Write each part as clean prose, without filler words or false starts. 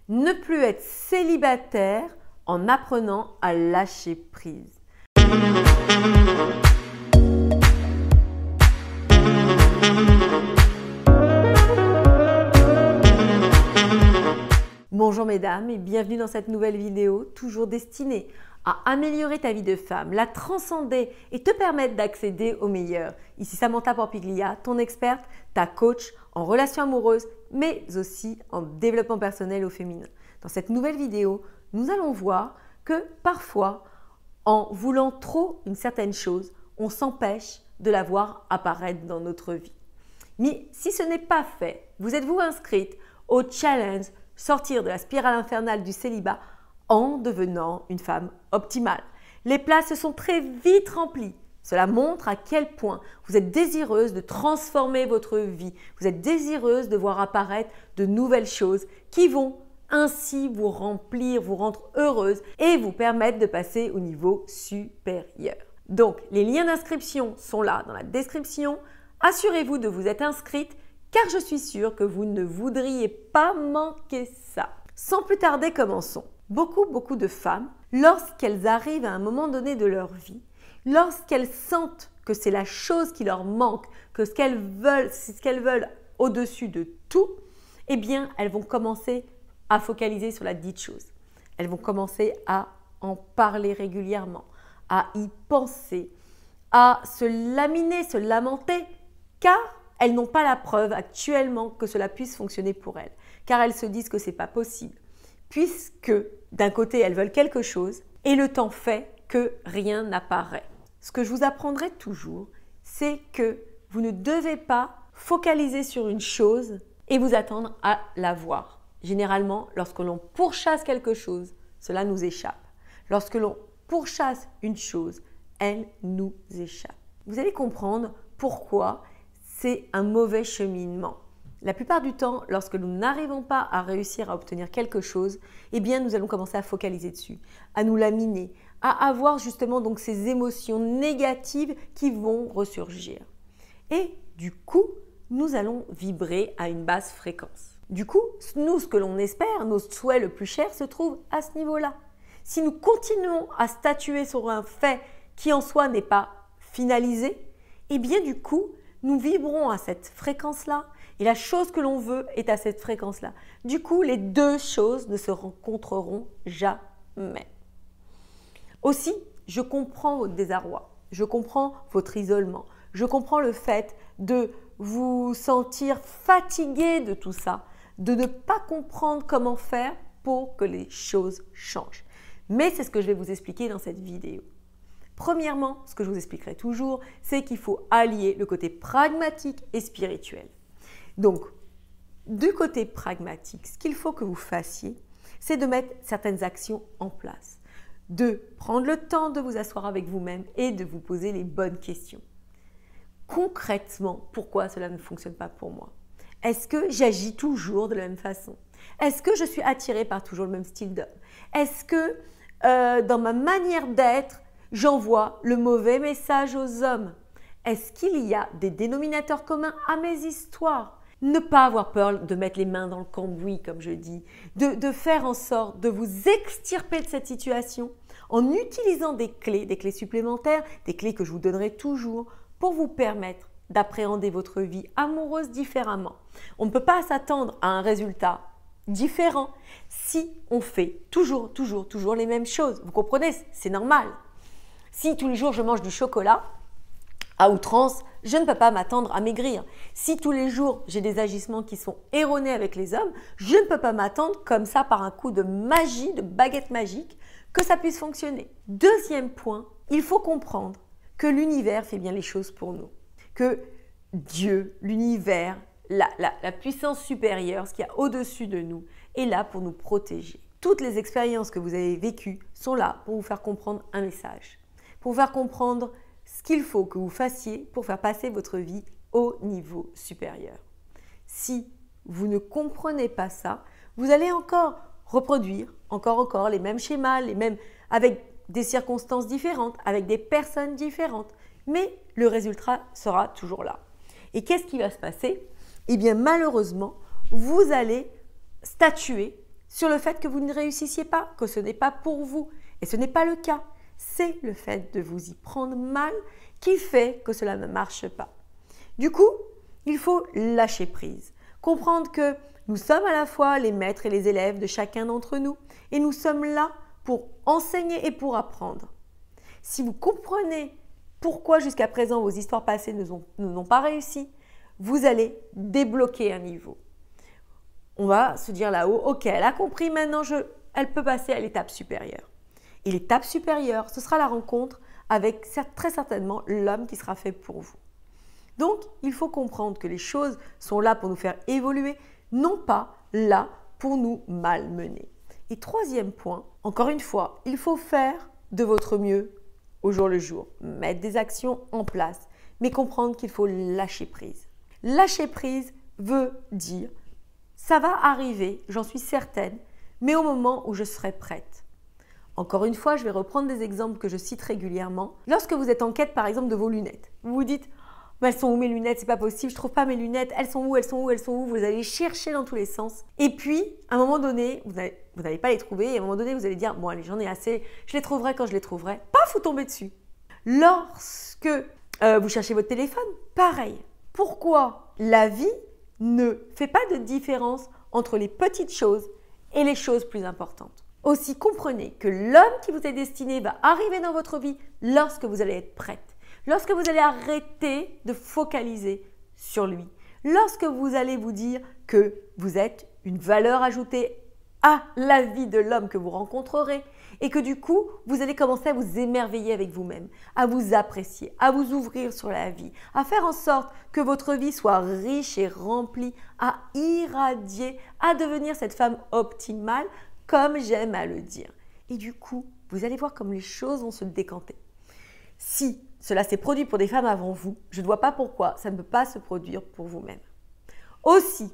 Ne plus être célibataire en apprenant à lâcher prise. Bonjour mesdames et bienvenue dans cette nouvelle vidéo, toujours destinée à améliorer ta vie de femme, la transcender et te permettre d'accéder au meilleur. Ici Samantha Porpiglia, ton experte, ta coach en relations amoureuses, mais aussi en développement personnel au féminin. Dans cette nouvelle vidéo, nous allons voir que parfois, en voulant trop une certaine chose, on s'empêche de la voir apparaître dans notre vie. Mais si ce n'est pas fait, vous êtes-vous inscrite au challenge Sortir de la spirale infernale du célibat en devenant une femme optimale. Les places se sont très vite remplies. Cela montre à quel point vous êtes désireuse de transformer votre vie. Vous êtes désireuse de voir apparaître de nouvelles choses qui vont ainsi vous remplir, vous rendre heureuse et vous permettre de passer au niveau supérieur. Donc, les liens d'inscription sont là dans la description. Assurez-vous de vous être inscrite car je suis sûre que vous ne voudriez pas manquer ça. Sans plus tarder, commençons. Beaucoup de femmes, lorsqu'elles arrivent à un moment donné de leur vie, lorsqu'elles sentent que c'est la chose qui leur manque, que ce qu'elles veulent, c'est ce qu'elles veulent au-dessus de tout, eh bien, elles vont commencer à focaliser sur la dite chose. Elles vont commencer à en parler régulièrement, à y penser, à se laminer, se lamenter, car elles n'ont pas la preuve actuellement que cela puisse fonctionner pour elles, car elles se disent que ce n'est pas possible, puisque d'un côté elles veulent quelque chose et le temps fait que rien n'apparaît. Ce que je vous apprendrai toujours, c'est que vous ne devez pas focaliser sur une chose et vous attendre à la voir. Généralement, lorsque l'on pourchasse quelque chose, cela nous échappe. Lorsque l'on pourchasse une chose, elle nous échappe. Vous allez comprendre pourquoi c'est un mauvais cheminement. La plupart du temps, lorsque nous n'arrivons pas à réussir à obtenir quelque chose, eh bien nous allons commencer à focaliser dessus, à nous laminer, à avoir justement donc ces émotions négatives qui vont ressurgir. Et du coup, nous allons vibrer à une basse fréquence. Du coup, nous, ce que l'on espère, nos souhaits le plus cher se trouvent à ce niveau-là. Si nous continuons à statuer sur un fait qui en soi n'est pas finalisé, eh bien du coup, nous vibrons à cette fréquence-là et la chose que l'on veut est à cette fréquence-là. Du coup, les deux choses ne se rencontreront jamais. Aussi, je comprends votre désarroi, je comprends votre isolement, je comprends le fait de vous sentir fatigué de tout ça, de ne pas comprendre comment faire pour que les choses changent. Mais c'est ce que je vais vous expliquer dans cette vidéo. Premièrement, ce que je vous expliquerai toujours, c'est qu'il faut allier le côté pragmatique et spirituel. Donc, du côté pragmatique, ce qu'il faut que vous fassiez, c'est de mettre certaines actions en place, de prendre le temps de vous asseoir avec vous-même et de vous poser les bonnes questions. Concrètement, pourquoi cela ne fonctionne pas pour moi? Est-ce que j'agis toujours de la même façon? Est-ce que je suis attirée par toujours le même style d'homme? Est-ce que dans ma manière d'être, j'envoie le mauvais message aux hommes? Est-ce qu'il y a des dénominateurs communs à mes histoires? Ne pas avoir peur de mettre les mains dans le cambouis, comme je dis, de faire en sorte de vous extirper de cette situation en utilisant des clés supplémentaires, des clés que je vous donnerai toujours pour vous permettre d'appréhender votre vie amoureuse différemment. On ne peut pas s'attendre à un résultat différent si on fait toujours les mêmes choses. Vous comprenez? C'est normal. Si tous les jours je mange du chocolat à outrance, je ne peux pas m'attendre à maigrir. Si tous les jours j'ai des agissements qui sont erronés avec les hommes, je ne peux pas m'attendre comme ça par un coup de magie, de baguette magique, que ça puisse fonctionner. Deuxième point, il faut comprendre que l'univers fait bien les choses pour nous. Que Dieu, l'univers, la puissance supérieure, ce qu'il y a au-dessus de nous, est là pour nous protéger. Toutes les expériences que vous avez vécues sont là pour vous faire comprendre un message, pour vous faire comprendre ce qu'il faut que vous fassiez pour faire passer votre vie au niveau supérieur. Si vous ne comprenez pas ça, vous allez encore reproduire, encore les mêmes schémas, avec des circonstances différentes, avec des personnes différentes, mais le résultat sera toujours là. Et qu'est-ce qui va se passer? Eh bien, malheureusement, vous allez statuer sur le fait que vous ne réussissiez pas, que ce n'est pas pour vous. Et ce n'est pas le cas. C'est le fait de vous y prendre mal qui fait que cela ne marche pas. Du coup, il faut lâcher prise. Comprendre que nous sommes à la fois les maîtres et les élèves de chacun d'entre nous et nous sommes là pour enseigner et pour apprendre. Si vous comprenez pourquoi jusqu'à présent vos histoires passées n'ont pas réussi, vous allez débloquer un niveau. On va se dire là-haut, ok, elle a compris, maintenant elle peut passer à l'étape supérieure. Et l'étape supérieure, ce sera la rencontre avec très certainement l'homme qui sera fait pour vous. Donc, il faut comprendre que les choses sont là pour nous faire évoluer, non pas là pour nous malmener. Et troisième point, encore une fois, il faut faire de votre mieux au jour le jour, mettre des actions en place, mais comprendre qu'il faut lâcher prise. Lâcher prise veut dire ça va arriver, j'en suis certaine, mais au moment où je serai prête. Encore une fois, je vais reprendre des exemples que je cite régulièrement. Lorsque vous êtes en quête, par exemple, de vos lunettes, vous vous dites « elles sont où mes lunettes? C'est pas possible, je trouve pas mes lunettes, elles sont où? Elles sont où? Elles sont où ?» Vous allez chercher dans tous les sens. Et puis, à un moment donné, vous n'allez pas les trouver. Et à un moment donné, vous allez dire « bon, allez, j'en ai assez, je les trouverai quand je les trouverai. » Paf, vous tombez dessus. Lorsque vous cherchez votre téléphone, pareil. Pourquoi la vie ne fait pas de différence entre les petites choses et les choses plus importantes? Aussi, comprenez que l'homme qui vous est destiné va arriver dans votre vie lorsque vous allez être prête, lorsque vous allez arrêter de focaliser sur lui, lorsque vous allez vous dire que vous êtes une valeur ajoutée à la vie de l'homme que vous rencontrerez et que du coup, vous allez commencer à vous émerveiller avec vous-même, à vous apprécier, à vous ouvrir sur la vie, à faire en sorte que votre vie soit riche et remplie, à irradier, à devenir cette femme optimale comme j'aime à le dire. Et du coup, vous allez voir comme les choses vont se décanter. Si cela s'est produit pour des femmes avant vous, je ne vois pas pourquoi ça ne peut pas se produire pour vous-même. Aussi,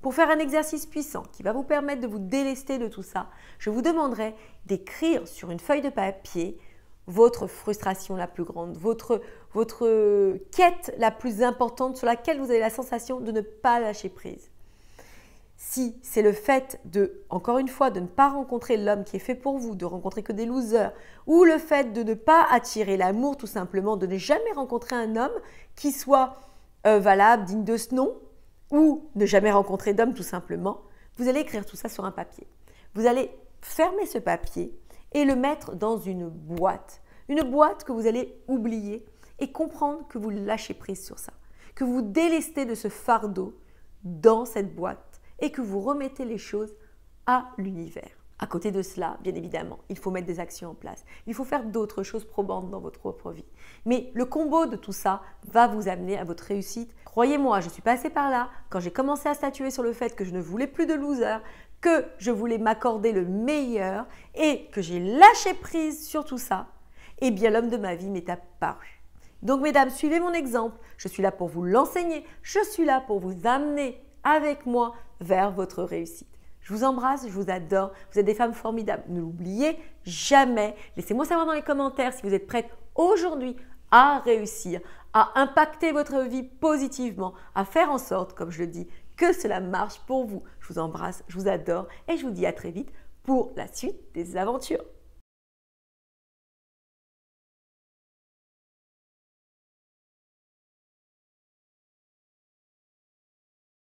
pour faire un exercice puissant qui va vous permettre de vous délester de tout ça, je vous demanderai d'écrire sur une feuille de papier votre frustration la plus grande, votre quête la plus importante sur laquelle vous avez la sensation de ne pas lâcher prise. Si c'est le fait encore une fois, de ne pas rencontrer l'homme qui est fait pour vous, de rencontrer que des losers, ou le fait de ne pas attirer l'amour tout simplement, de ne jamais rencontrer un homme qui soit valable, digne de ce nom, ou ne jamais rencontrer d'homme tout simplement, vous allez écrire tout ça sur un papier. Vous allez fermer ce papier et le mettre dans une boîte que vous allez oublier et comprendre que vous lâchez prise sur ça, que vous délestez de ce fardeau dans cette boîte et que vous remettez les choses à l'univers. À côté de cela, bien évidemment, il faut mettre des actions en place. Il faut faire d'autres choses probantes dans votre propre vie. Mais le combo de tout ça va vous amener à votre réussite. Croyez-moi, je suis passée par là quand j'ai commencé à statuer sur le fait que je ne voulais plus de loser, que je voulais m'accorder le meilleur et que j'ai lâché prise sur tout ça. Eh bien, l'homme de ma vie m'est apparu. Donc, mesdames, suivez mon exemple. Je suis là pour vous l'enseigner. Je suis là pour vous amener avec moi vers votre réussite. Je vous embrasse, je vous adore. Vous êtes des femmes formidables. Ne l'oubliez jamais. Laissez-moi savoir dans les commentaires si vous êtes prête aujourd'hui à réussir, à impacter votre vie positivement, à faire en sorte, comme je le dis, que cela marche pour vous. Je vous embrasse, je vous adore et je vous dis à très vite pour la suite des aventures.